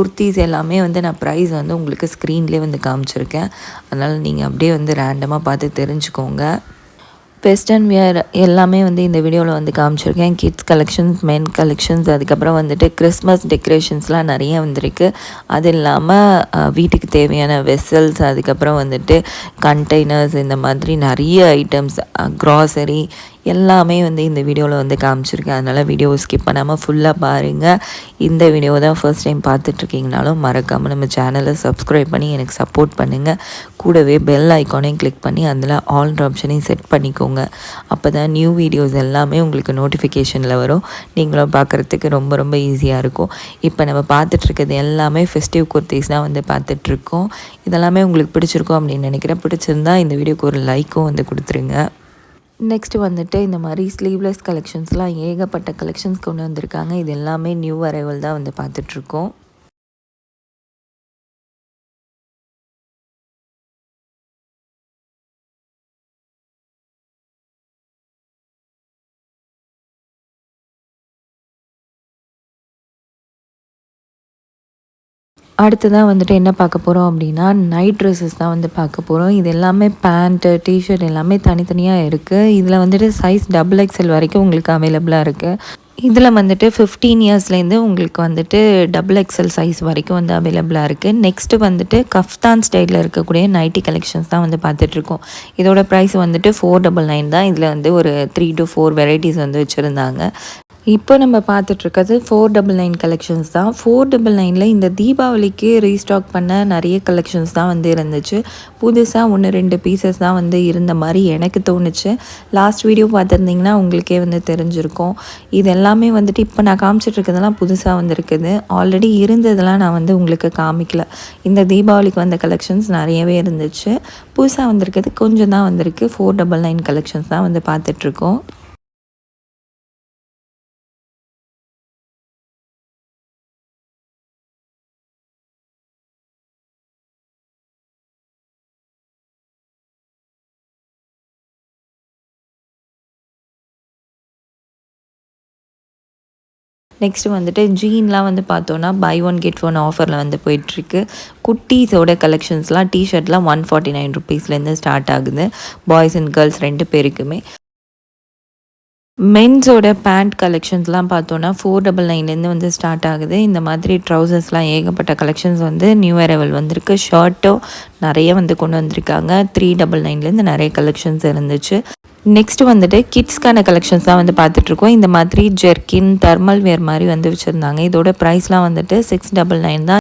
குர்த்திஸ் எல்லாமே வந்து நான் ப்ரைஸ் வந்து உங்களுக்கு ஸ்க்ரீன்லேயே வந்து காமிச்சிருக்கேன். அதனால் நீங்கள் அப்படியே வந்து ரேண்டமாக பார்த்து தெரிஞ்சுக்கோங்க. வெஸ்டர்ன் வியர் எல்லாமே வந்து இந்த வீடியோவில் வந்து காமிச்சிருக்கேன். கிட்ஸ் கலெக்ஷன்ஸ், மென் கலெக்ஷன்ஸ், அதுக்கப்புறம் வந்துட்டு கிறிஸ்மஸ் டெக்கரேஷன்ஸ்லாம் நிறைய வந்திருக்கு. அது இல்லாமல் வீட்டுக்கு தேவையான வெசல்ஸ், அதுக்கப்புறம் வந்துட்டு கண்டெய்னர்ஸ், இந்த மாதிரி நிறைய ஐட்டம்ஸ், க்ராசரி எல்லாமே வந்து இந்த வீடியோவில் வந்து காமிச்சிருக்கேன். அதனால் வீடியோவை ஸ்கிப் பண்ணாமல் ஃபுல்லாக பாருங்கள். இந்த வீடியோ தான் ஃபர்ஸ்ட் டைம் பார்த்துட்ருக்கீங்கனாலும் மறக்காமல் நம்ம சேனலை சப்ஸ்கிரைப் பண்ணி எனக்கு சப்போர்ட் பண்ணுங்கள். கூடவே பெல் ஐக்கானையும் கிளிக் பண்ணி அதில் ஆல் ஆப்ஷனையும் செட் பண்ணிக்கோங்க. அப்போ தான் நியூ வீடியோஸ் எல்லாமே உங்களுக்கு நோட்டிஃபிகேஷனில் வரும். நீங்களும் பார்க்குறதுக்கு ரொம்ப ரொம்ப ஈஸியாக இருக்கும். இப்போ நம்ம பார்த்துட்ருக்கிறது எல்லாமே ஃபெஸ்டிவ் குர்த்திஸ் தான் வந்து பார்த்துட்ருக்கோம். இதெல்லாமே உங்களுக்கு பிடிச்சிருக்கோம் அப்படின்னு நினைக்கிறேன். பிடிச்சிருந்தா இந்த வீடியோக்கு ஒரு லைக்கும் வந்து கொடுத்துருங்க. நெக்ஸ்ட்டு வந்துட்டு இந்த மாதிரி ஸ்லீவ்லெஸ் கலெக்ஷன்ஸ்லாம் ஏகப்பட்ட கலெக்ஷன்ஸ் கொண்டு வந்திருக்காங்க. இது எல்லாமே நியூ அரைவல் தான் வந்து பார்த்துட்ருக்கோம். அடுத்ததாக வந்துட்டு என்ன பார்க்க போகிறோம் அப்படின்னா நைட் ட்ரெஸ்ஸஸ் தான் வந்து பார்க்க போகிறோம். இது எல்லாமே பேண்ட்டு, டிஷர்ட் எல்லாமே தனித்தனியாக இருக்குது. இதில் வந்துட்டு சைஸ் XXL வரைக்கும் உங்களுக்கு அவைலபிளாக இருக்குது. இதில் வந்துட்டு 15 இயர்ஸ்லேருந்து உங்களுக்கு வந்துட்டு XXL சைஸ் வரைக்கும் வந்து அவைலபிளாக இருக்குது. நெக்ஸ்ட்டு வந்துட்டு கஃப்தான் ஸ்டைலில் இருக்கக்கூடிய நைட்டி கலெக்ஷன்ஸ் தான் வந்து பார்த்துட்ருக்கோம். இதோட ப்ரைஸ் வந்துட்டு 499 தான். இதில் வந்து ஒரு 3 to 4 வெரைட்டிஸ் வந்து வச்சுருந்தாங்க. இப்போ நம்ம பார்த்துட்ருக்கிறது 499 கலெக்ஷன்ஸ் தான். 499ல் இந்த தீபாவளிக்கு ரீஸ்டாக் பண்ண நிறைய கலெக்ஷன்ஸ் தான் வந்து இருந்துச்சு. புதுசாக 1-2 பீசஸ் தான் வந்து இருந்த மாதிரி எனக்கு தோணுச்சு. லாஸ்ட் வீடியோ பார்த்துருந்திங்கன்னா உங்களுக்கே வந்து தெரிஞ்சிருக்கும். இது எல்லாமே வந்துட்டு இப்போ நான் காமிச்சிட்ருக்கிறதெல்லாம் புதுசாக வந்துருக்குது. ஆல்ரெடி இருந்ததெல்லாம் நான் வந்து உங்களுக்கு காமிக்கல. இந்த தீபாவளிக்கு வந்த கலெக்ஷன்ஸ் நிறையவே இருந்துச்சு. புதுசாக வந்திருக்கிறது கொஞ்சம் தான் வந்திருக்கு. 499 கலெக்ஷன்ஸ் தான் வந்து பார்த்துட்ருக்கோம். நெக்ஸ்ட்டு வந்துட்டு ஜீன்லாம் வந்து பார்த்தோன்னா பை 1 கெட் 1 ஆஃபரில் வந்து போயிட்டுருக்கு. குட்டீஸோட கலெக்ஷன்ஸ்லாம் டிஷர்ட்லாம் 149 ருபீஸ்லேருந்து ஸ்டார்ட் ஆகுது. பாய்ஸ் அண்ட் கேர்ள்ஸ் 2 பேருக்குமே. மென்ஸோட பேண்ட் கலெக்ஷன்ஸ்லாம் பார்த்தோன்னா 499லேருந்து வந்து ஸ்டார்ட் ஆகுது. இந்த மாதிரி ட்ரௌசர்ஸ்லாம் ஏகப்பட்ட கலெக்ஷன்ஸ் வந்து நியூ அரைவல் வந்திருக்கு. ஷர்ட்டும் நிறைய வந்து கொண்டு வந்திருக்காங்க. 399லேருந்து நிறைய கலெக்ஷன்ஸ் இருந்துச்சு. நெக்ஸ்ட்டு வந்துட்டு கிட்ஸ்க்கான கலெக்ஷன்ஸ் தான் வந்து பார்த்துட்ருக்கோம். இந்த மாதிரி ஜெர்கின், தெர்மல் வேர் மாதிரி வந்து வச்சுருந்தாங்க. இதோட ப்ரைஸ்லாம் வந்துட்டு 699 தான்.